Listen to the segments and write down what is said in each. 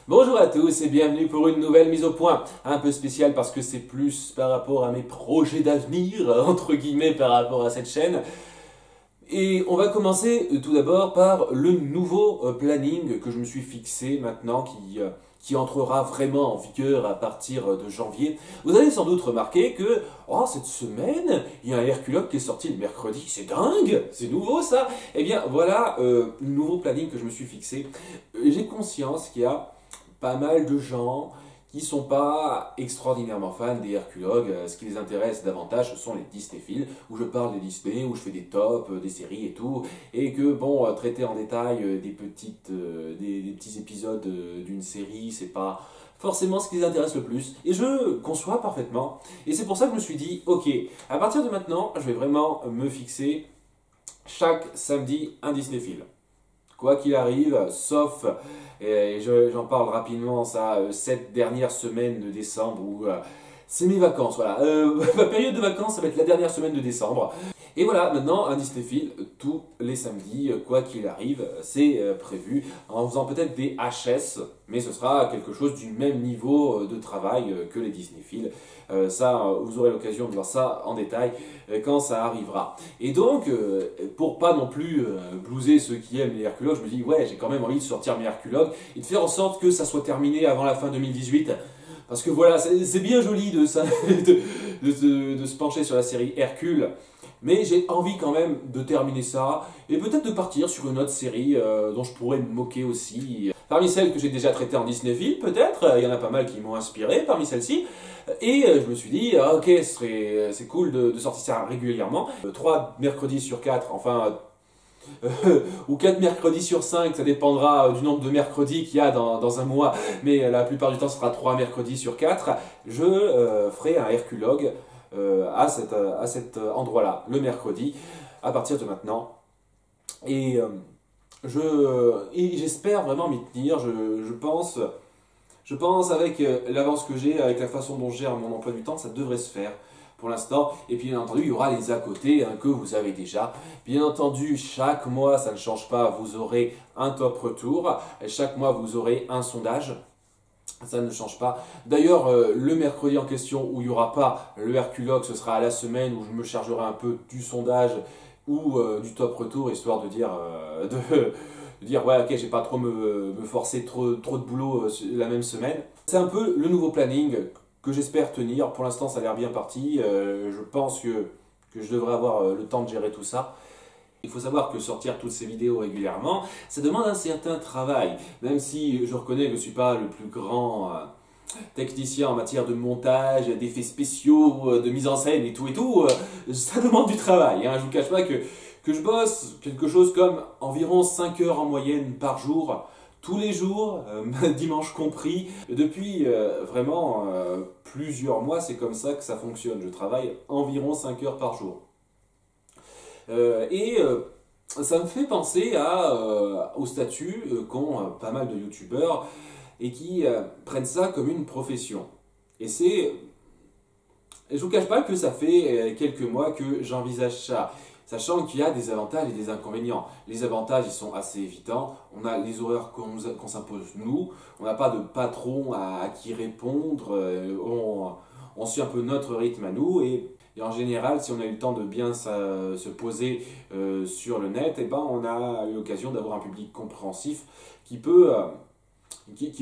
Bonjour à tous et bienvenue pour une nouvelle mise au point, un peu spéciale parce que c'est plus par rapport à mes projets d'avenir, entre guillemets par rapport à cette chaîne. Et on va commencer tout d'abord par le nouveau planning que je me suis fixé maintenant qui entrera vraiment en vigueur à partir de janvier. Vous avez sans doute remarqué que cette semaine, il y a un Herculogue qui est sorti le mercredi. C'est dingue, c'est nouveau ça. Eh bien voilà le nouveau planning que je me suis fixé. J'ai conscience qu'il y a pas mal de gens qui sont pas extraordinairement fans des Herculogues. Ce qui les intéresse davantage, ce sont les Disneyfiles, où je parle des Disney, où je fais des tops, des séries et tout, et que bon, traiter en détail des petits épisodes d'une série, c'est pas forcément ce qui les intéresse le plus. Et je conçois parfaitement. Et c'est pour ça que je me suis dit, ok, à partir de maintenant, je vais vraiment me fixer chaque samedi un Disneyfile. Quoi qu'il arrive, sauf, et j'en parle rapidement, cette dernière semaine de décembre où c'est mes vacances, voilà. Ma période de vacances, ça va être la dernière semaine de décembre. Et voilà, maintenant, un Disneyfile tous les samedis, quoi qu'il arrive, c'est prévu, en faisant peut-être des HS, mais ce sera quelque chose du même niveau de travail que les Disneyfiles. Vous aurez l'occasion de voir ça en détail quand ça arrivera. Et donc, pour pas non plus blouser ceux qui aiment les Herculogues, je me dis, ouais, j'ai quand même envie de sortir mes Herculogues et de faire en sorte que ça soit terminé avant la fin 2018. Parce que voilà, c'est bien joli de se pencher sur la série Hercule, mais j'ai envie quand même de terminer ça, et peut-être de partir sur une autre série dont je pourrais me moquer aussi. Parmi celles que j'ai déjà traitées en Disneyville, peut-être, il y en a pas mal qui m'ont inspiré parmi celles-ci, et je me suis dit, ok, c'est cool de sortir ça régulièrement. 3 mercredis sur 4, enfin... ou 4 mercredis sur 5, ça dépendra du nombre de mercredis qu'il y a dans un mois, mais la plupart du temps ce sera 3 mercredis sur 4, je ferai un Herculogue à cet endroit-là, le mercredi, à partir de maintenant. Et j'espère vraiment m'y tenir, je pense avec l'avance que j'ai, avec la façon dont je gère mon emploi du temps, ça devrait se faire pour l'instant. Et puis bien entendu, il y aura les à côté que vous avez déjà. Bien entendu, chaque mois, ça ne change pas, vous aurez un top retour. Et chaque mois, vous aurez un sondage. Ça ne change pas. D'ailleurs, le mercredi en question où il n'y aura pas le Herculogue, ce sera à la semaine où je me chargerai un peu du sondage ou du top retour, histoire de dire, ouais, ok, j'ai pas trop me forcer trop de boulot la même semaine. C'est un peu le nouveau planning que j'espère tenir. Pour l'instant, ça a l'air bien parti. Je pense que je devrais avoir le temps de gérer tout ça. Il faut savoir que sortir toutes ces vidéos régulièrement, ça demande un certain travail. Même si je reconnais que je ne suis pas le plus grand technicien en matière de montage, d'effets spéciaux, de mise en scène et tout, ça demande du travail. Je ne vous cache pas que je bosse quelque chose comme environ 5 heures en moyenne par jour, tous les jours, dimanche compris. Depuis vraiment plusieurs mois, c'est comme ça que ça fonctionne. Je travaille environ 5 heures par jour. Ça me fait penser au statut qu'ont pas mal de youtubeurs et qui prennent ça comme une profession. Et je vous cache pas que ça fait quelques mois que j'envisage ça, sachant qu'il y a des avantages et des inconvénients. Les avantages, ils sont assez évidents. On a les horaires qu'on s'impose nous, on n'a pas de patron à qui répondre, on suit un peu notre rythme à nous, et en général, si on a eu le temps de bien se poser sur le net, on a eu l'occasion d'avoir un public compréhensif qui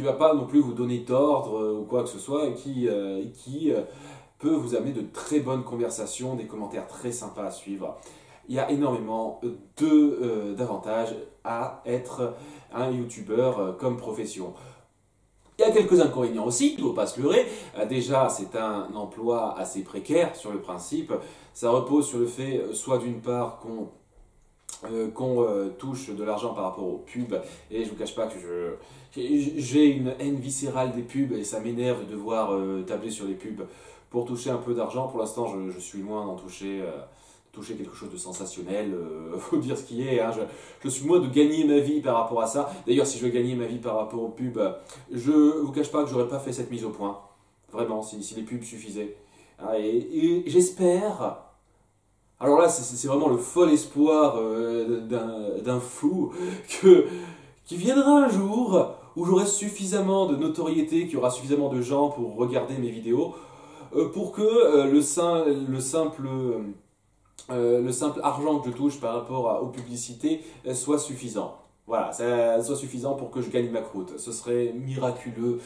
va pas non plus vous donner d'ordre ou quoi que ce soit, et qui peut vous amener de très bonnes conversations, des commentaires très sympas à suivre. Il y a énormément d'avantages à être un youtubeur comme profession. Il y a quelques inconvénients aussi, il ne faut pas se leurrer. Déjà, c'est un emploi assez précaire sur le principe. Ça repose sur le fait, soit d'une part, qu'on touche de l'argent par rapport aux pubs, et je ne vous cache pas que j'ai une haine viscérale des pubs, et ça m'énerve de devoir tabler sur les pubs pour toucher un peu d'argent. Pour l'instant, je suis loin d'en toucher quelque chose de sensationnel, faut dire ce qui est, je suis moins de gagner ma vie par rapport à ça. D'ailleurs, si je veux gagner ma vie par rapport aux pubs, je vous cache pas que j'aurais pas fait cette mise au point, vraiment, si les pubs suffisaient. Et j'espère, alors là c'est vraiment le fol espoir d'un fou, qui viendra un jour où j'aurai suffisamment de notoriété, qu'il y aura suffisamment de gens pour regarder mes vidéos, pour que le simple argent que je touche par rapport aux publicités soit suffisant. Voilà, ça soit suffisant pour que je gagne ma croûte. Ce serait miraculeux,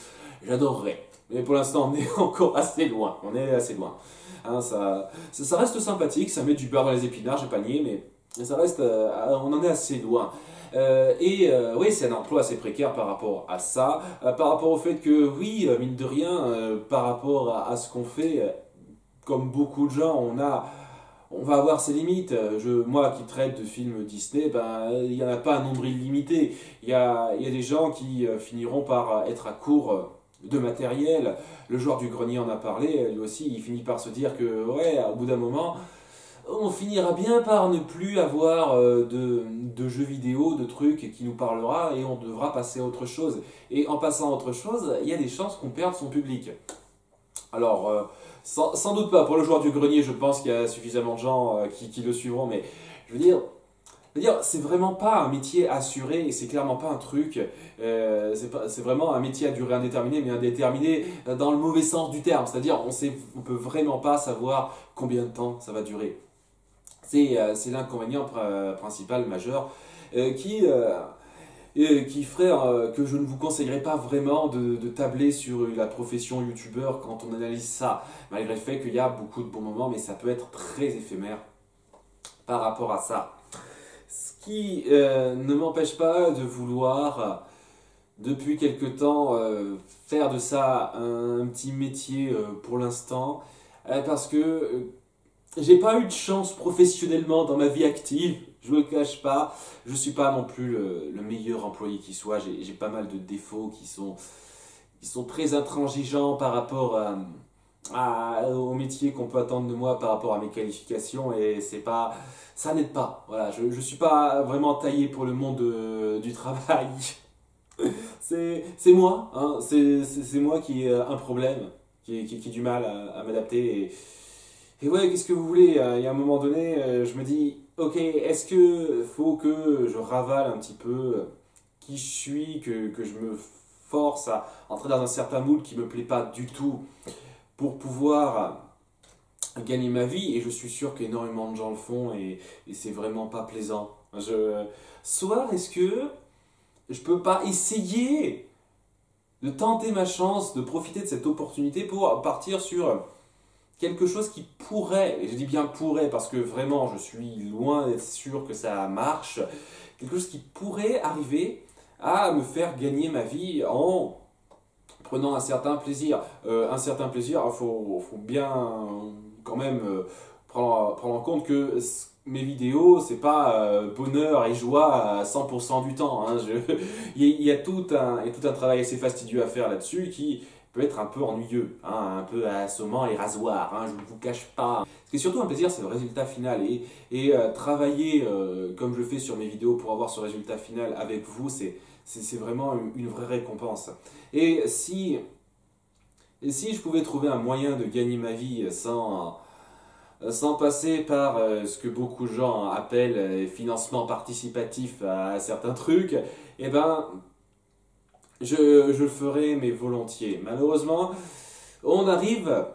j'adorerais. Mais pour l'instant, on est encore assez loin. On est assez loin. Hein, ça reste sympathique, ça met du beurre dans les épinards, j'ai pas nié, mais ça reste, on en est assez loin. Oui, c'est un emploi assez précaire par rapport à ça, par rapport au fait que, oui, mine de rien, par rapport à ce qu'on fait, comme beaucoup de gens, on va avoir ses limites. Moi qui traite de films Disney, ben, il n'y en a pas un nombre illimité. Il y a des gens qui finiront par être à court de matériel. Le joueur du grenier en a parlé, lui aussi, il finit par se dire que, ouais, au bout d'un moment, on finira bien par ne plus avoir de jeux vidéo, de trucs qui nous parlera et on devra passer à autre chose. Et en passant à autre chose, il y a des chances qu'on perde son public. Alors, sans doute pas. Pour le joueur du grenier, je pense qu'il y a suffisamment de gens qui le suivront, mais je veux dire, c'est vraiment pas un métier assuré et c'est clairement pas un truc. C'est vraiment un métier à durée indéterminée, mais indéterminé dans le mauvais sens du terme. C'est-à-dire, on peut vraiment pas savoir combien de temps ça va durer. C'est l'inconvénient principal, majeur, qui ferait que je ne vous conseillerais pas vraiment de tabler sur la profession youtubeur quand on analyse ça, malgré le fait qu'il y a beaucoup de bons moments, mais ça peut être très éphémère par rapport à ça. Ce qui ne m'empêche pas de vouloir, depuis quelque temps, faire de ça un petit métier pour l'instant, parce que j'ai pas eu de chance professionnellement dans ma vie active, je ne le cache pas. Je suis pas non plus le meilleur employé qui soit. J'ai pas mal de défauts qui sont très intransigeants par rapport au métier qu'on peut attendre de moi, par rapport à mes qualifications. Et ça n'aide pas. Voilà, je suis pas vraiment taillé pour le monde du travail. C'est moi, hein, c'est moi qui ai un problème, qui ai du mal à m'adapter. Et ouais, qu'est-ce que vous voulez? Il y a un moment donné, je me dis, ok, est-ce que faut que je ravale un petit peu qui je suis, que je me force à entrer dans un certain mood qui me plaît pas du tout pour pouvoir gagner ma vie? Et je suis sûr qu'énormément de gens le font et c'est vraiment pas plaisant. Soit est-ce que je peux pas essayer de tenter ma chance, de profiter de cette opportunité pour partir sur quelque chose qui pourrait, et je dis bien pourrait parce que vraiment je suis loin d'être sûr que ça marche, quelque chose qui pourrait arriver à me faire gagner ma vie en prenant un certain plaisir. Un certain plaisir, il faut bien quand même prendre en compte que mes vidéos, c'est pas bonheur et joie à 100% du temps. Hein. Il y a tout un travail assez fastidieux à faire là-dessus qui peut être un peu ennuyeux, hein, un peu assommant et rasoir, hein, je ne vous cache pas. Ce qui est surtout un plaisir, c'est le résultat final. Et travailler comme je le fais sur mes vidéos pour avoir ce résultat final avec vous, c'est vraiment une vraie récompense. Et si je pouvais trouver un moyen de gagner ma vie sans passer par ce que beaucoup de gens appellent financement participatif à certains trucs, eh ben, je le ferai, mais volontiers. Malheureusement, on arrive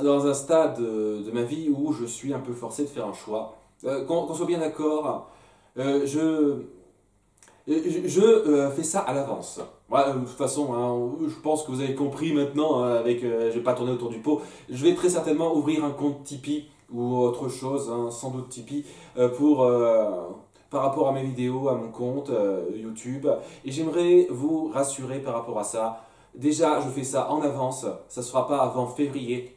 dans un stade de ma vie où je suis un peu forcé de faire un choix. Qu'on soit bien d'accord, je fais ça à l'avance. Ouais, de toute façon, hein, je pense que vous avez compris maintenant, hein, je vais pas tourner autour du pot. Je vais très certainement ouvrir un compte Tipeee ou autre chose, hein, sans doute Tipeee, par rapport à mes vidéos, à mon compte YouTube. Et j'aimerais vous rassurer par rapport à ça. Déjà, je fais ça en avance, ça ne se fera pas avant février.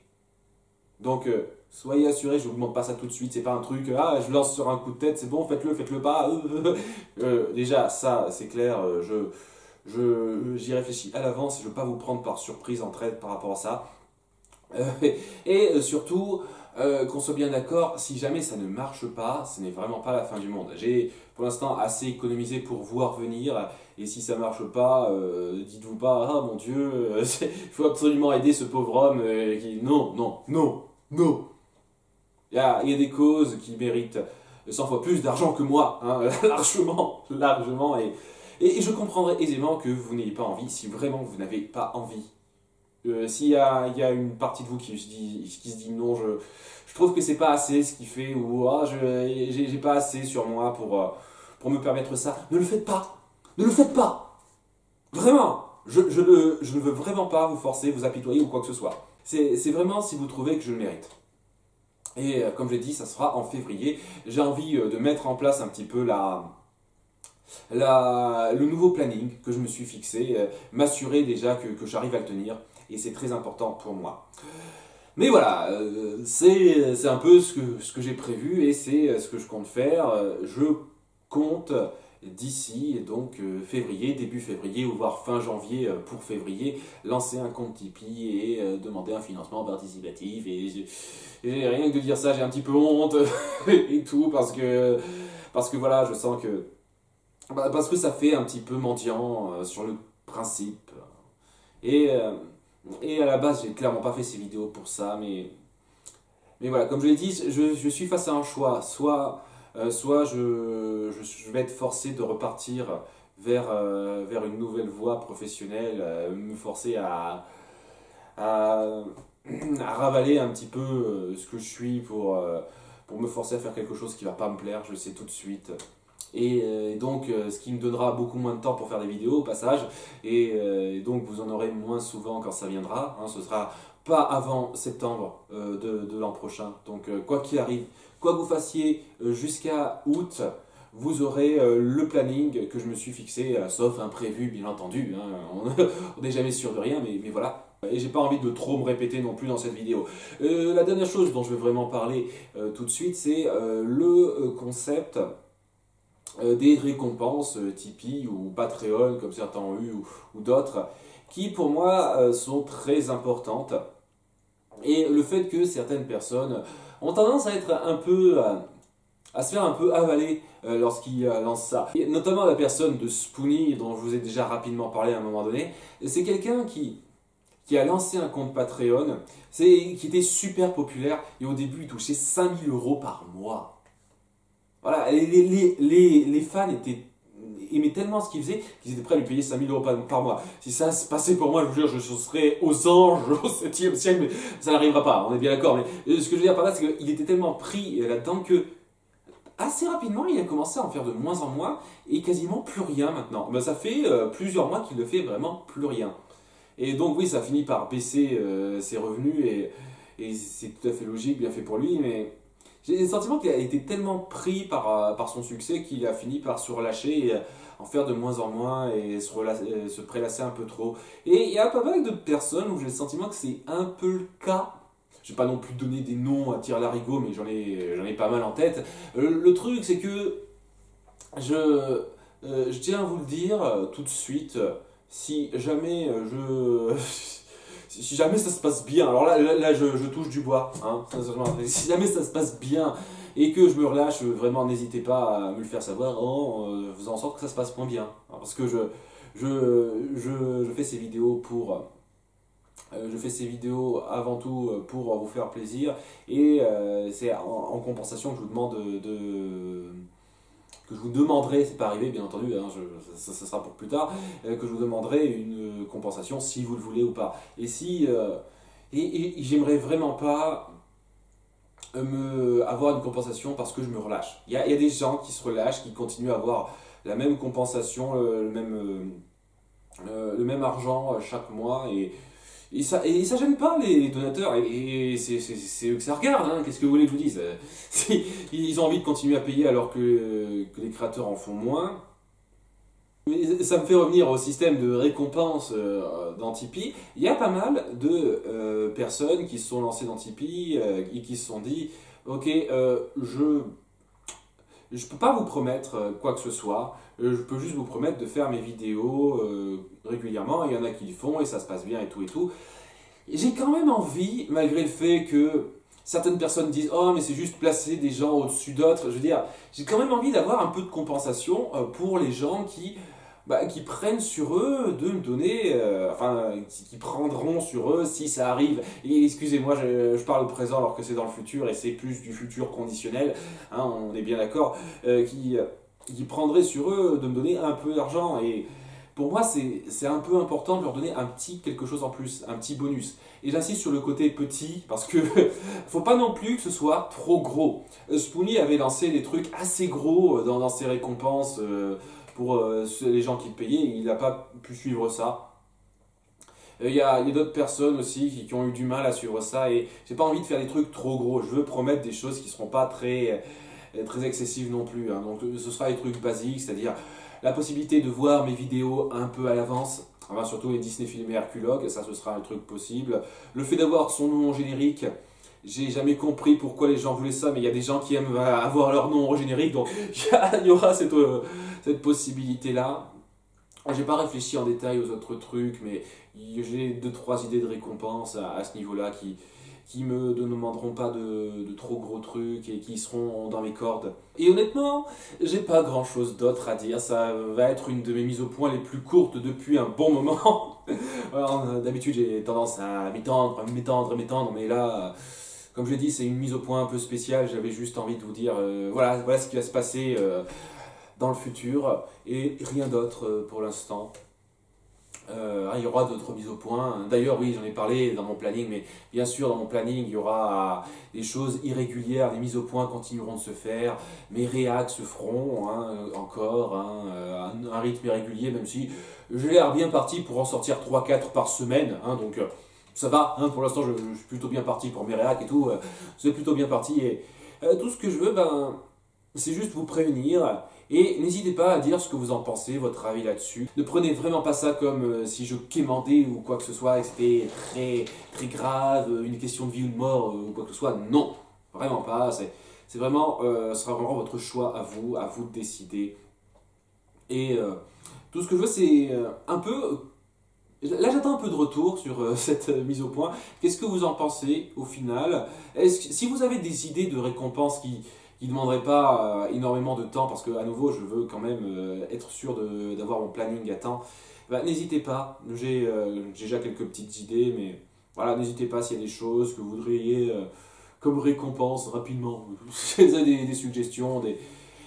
Donc, soyez assurés, je ne vous demande pas ça tout de suite, c'est pas un truc, je lance sur un coup de tête, c'est bon, faites-le pas. Déjà, ça, c'est clair, j'y réfléchis à l'avance et je ne veux pas vous prendre par surprise en traite par rapport à ça. Surtout, qu'on soit bien d'accord, si jamais ça ne marche pas, ce n'est vraiment pas la fin du monde. J'ai pour l'instant assez économisé pour voir venir, et si ça ne marche pas, dites-vous pas, ah mon Dieu, il faut absolument aider ce pauvre homme. Non, non, non, non. Il y a des causes qui méritent 100 fois plus d'argent que moi, hein, largement, largement, Et je comprendrais aisément que vous n'ayez pas envie, si vraiment vous n'avez pas envie. S'il y a une partie de vous qui se dit non, je trouve que c'est pas assez ce qu'il fait, ou ah, j'ai pas assez sur moi pour me permettre ça, ne le faites pas. Ne le faites pas. Vraiment. Je ne veux vraiment pas vous forcer, vous apitoyer ou quoi que ce soit. C'est vraiment si vous trouvez que je le mérite. Et comme je l'ai dit, ça sera en février. J'ai envie de mettre en place un petit peu le nouveau planning que je me suis fixé, m'assurer déjà que j'arrive à le tenir. Et c'est très important pour moi. Mais voilà, c'est un peu ce que j'ai prévu et c'est ce que je compte faire. Je compte d'ici donc février, début février ou voire fin janvier pour février, lancer un compte Tipeee et demander un financement participatif. Et rien que de dire ça, j'ai un petit peu honte et tout parce que voilà, je sens que parce que ça fait un petit peu mendiant sur le principe. Et à la base, j'ai clairement pas fait ces vidéos pour ça, mais voilà, comme je l'ai dit, je suis face à un choix. Soit je vais être forcé de repartir vers une nouvelle voie professionnelle, me forcer à ravaler un petit peu ce que je suis pour me forcer à faire quelque chose qui va pas me plaire, je le sais tout de suite. Et donc, ce qui me donnera beaucoup moins de temps pour faire des vidéos au passage, et donc vous en aurez moins souvent quand ça viendra, hein, ce sera pas avant septembre de l'an prochain. Donc, quoi qu'il arrive, quoi que vous fassiez jusqu'à août, vous aurez le planning que je me suis fixé, sauf imprévu bien entendu, hein, on n'est jamais sûr de rien, mais voilà. Et j'ai pas envie de trop me répéter non plus dans cette vidéo. La dernière chose dont je veux vraiment parler tout de suite, c'est le concept des récompenses Tipeee ou Patreon, comme certains ont eu, ou d'autres, qui pour moi sont très importantes. Et le fait que certaines personnes ont tendance à être un peu, à se faire un peu avaler lorsqu'ils lancent ça. Et notamment la personne de Spoony, dont je vous ai déjà rapidement parlé à un moment donné, c'est quelqu'un qui a lancé un compte Patreon, qui était super populaire, et au début il touchait 5000 € par mois. Voilà, les fans aimaient tellement ce qu'il faisait qu'ils étaient prêts à lui payer 5000 € par mois. Si ça se passait pour moi, je vous jure, je serais aux anges au 7e siècle, mais ça n'arrivera pas, on est bien d'accord. Mais ce que je veux dire par là, c'est qu'il était tellement pris là-dedans que assez rapidement, il a commencé à en faire de moins en moins et quasiment plus rien maintenant. Ben, ça fait plusieurs mois qu'il ne fait vraiment plus rien. Et donc oui, ça finit par baisser ses revenus et c'est tout à fait logique, bien fait pour lui, mais j'ai le sentiment qu'il a été tellement pris par son succès qu'il a fini par se relâcher et en faire de moins en moins et se prélasser un peu trop. Et il y a pas mal de personnes où j'ai le sentiment que c'est un peu le cas. Je ne vais pas non plus donner des noms à tire-larigot, mais j'en ai pas mal en tête. Le truc, c'est que je tiens à vous le dire tout de suite, si jamais si jamais ça se passe bien, alors là je touche du bois, hein, si jamais ça se passe bien et que je me relâche, vraiment n'hésitez pas à me le faire savoir en faisant en sorte que ça se passe moins bien. Parce que je fais ces vidéos je fais ces vidéos avant tout pour vous faire plaisir et c'est en compensation que je vous demande que je vous demanderai, c'est pas arrivé bien entendu, hein, ça sera pour plus tard, que je vous demanderai une compensation si vous le voulez ou pas. Et j'aimerais vraiment pas avoir une compensation parce que je me relâche. Il y a des gens qui se relâchent, qui continuent à avoir la même compensation, le même argent chaque mois et ça gêne pas les donateurs, et c'est eux que ça regarde, hein. Qu'est-ce que vous voulez que je vous dise? Ils ont envie de continuer à payer alors que les créateurs en font moins. Mais ça me fait revenir au système de récompense dans Tipeee. Il y a pas mal de personnes qui se sont lancées dans Tipeee et qui se sont dit « Ok, je peux pas vous promettre quoi que ce soit, je peux juste vous promettre de faire mes vidéos régulièrement, il y en a qui le font et ça se passe bien et tout et tout. » J'ai quand même envie, malgré le fait que certaines personnes disent « Oh, mais c'est juste placer des gens au-dessus d'autres », je veux dire, j'ai quand même envie d'avoir un peu de compensation pour les gens qui prennent sur eux de me donner, qui prendront sur eux si ça arrive. Et excusez-moi, je parle au présent alors que c'est dans le futur et c'est plus du futur conditionnel, hein, on est bien d'accord, qui prendraient sur eux de me donner un peu d'argent. Et pour moi, c'est un peu important de leur donner un petit quelque chose en plus, un petit bonus. Et j'insiste sur le côté petit, parce que faut pas non plus que ce soit trop gros. Spoony avait lancé des trucs assez gros dans ses récompenses pour les gens qui le payaient, il n'a pas pu suivre ça. Il y a d'autres personnes aussi qui ont eu du mal à suivre ça, et j'ai pas envie de faire des trucs trop gros. Je veux promettre des choses qui seront pas très excessives non plus, hein. Donc ce sera des trucs basiques, c'est-à-dire la possibilité de voir mes vidéos un peu à l'avance, enfin, surtout les Disney Film et Herculogue, ça ce sera un truc possible. Le fait d'avoir son nom en générique, j'ai jamais compris pourquoi les gens voulaient ça, mais il y a des gens qui aiment avoir leur nom en générique, donc il y aura cette possibilité-là. J'ai pas réfléchi en détail aux autres trucs, mais j'ai 2-3 idées de récompenses à ce niveau-là qui me demanderont pas de trop gros trucs et qui seront dans mes cordes. Et honnêtement, j'ai pas grand chose d'autre à dire. Ça va être une de mes mises au point les plus courtes depuis un bon moment. D'habitude, j'ai tendance à m'étendre, mais là, comme je l'ai dit, c'est une mise au point un peu spéciale. J'avais juste envie de vous dire, voilà ce qui va se passer dans le futur, et rien d'autre pour l'instant. Il y aura d'autres mises au point. D'ailleurs, oui, j'en ai parlé dans mon planning, mais bien sûr, dans mon planning, il y aura des choses irrégulières, des mises au point continueront de se faire, mes réacs se feront encore, un rythme irrégulier, même si j'ai l'air bien parti pour en sortir 3-4 par semaine, donc ça va, pour l'instant, je suis plutôt bien parti pour mes réacs et tout, c'est plutôt bien parti, et tout ce que je veux, c'est juste vous prévenir. Et n'hésitez pas à dire ce que vous en pensez, votre avis là-dessus. Ne prenez vraiment pas ça comme si je quémandais ou quoi que ce soit, et que c'était très grave, une question de vie ou de mort ou quoi que ce soit. Non, vraiment pas. Ce sera vraiment votre choix à vous de décider. Et tout ce que je veux, c'est un peu... Là, j'attends un peu de retour sur cette mise au point. Qu'est-ce que vous en pensez au final? Si vous avez des idées de récompenses qui ne demanderaient pas énormément de temps, parce que à nouveau, je veux quand même être sûr d'avoir mon planning à temps, n'hésitez pas. J'ai déjà quelques petites idées, mais voilà, n'hésitez pas s'il y a des choses que vous voudriez comme récompense rapidement. Si vous avez des suggestions,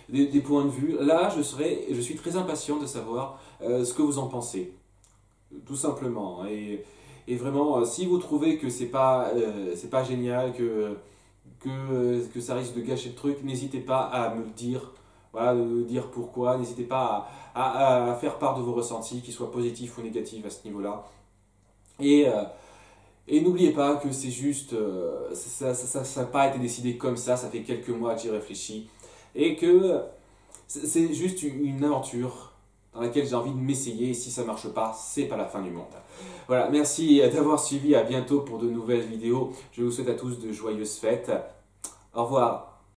des points de vue, là, je suis très impatient de savoir ce que vous en pensez. Tout simplement. Et vraiment, si vous trouvez que c'est pas génial, que ça risque de gâcher le truc, n'hésitez pas à me le dire. Voilà, de dire pourquoi. N'hésitez pas à faire part de vos ressentis, qu'ils soient positifs ou négatifs à ce niveau-là. Et n'oubliez pas que c'est juste, ça n'a pas été décidé comme ça fait quelques mois que j'y réfléchis. Et que c'est juste une aventure dans laquelle j'ai envie de m'essayer, et si ça marche pas, c'est pas la fin du monde. Voilà, merci d'avoir suivi, à bientôt pour de nouvelles vidéos. Je vous souhaite à tous de joyeuses fêtes. Au revoir.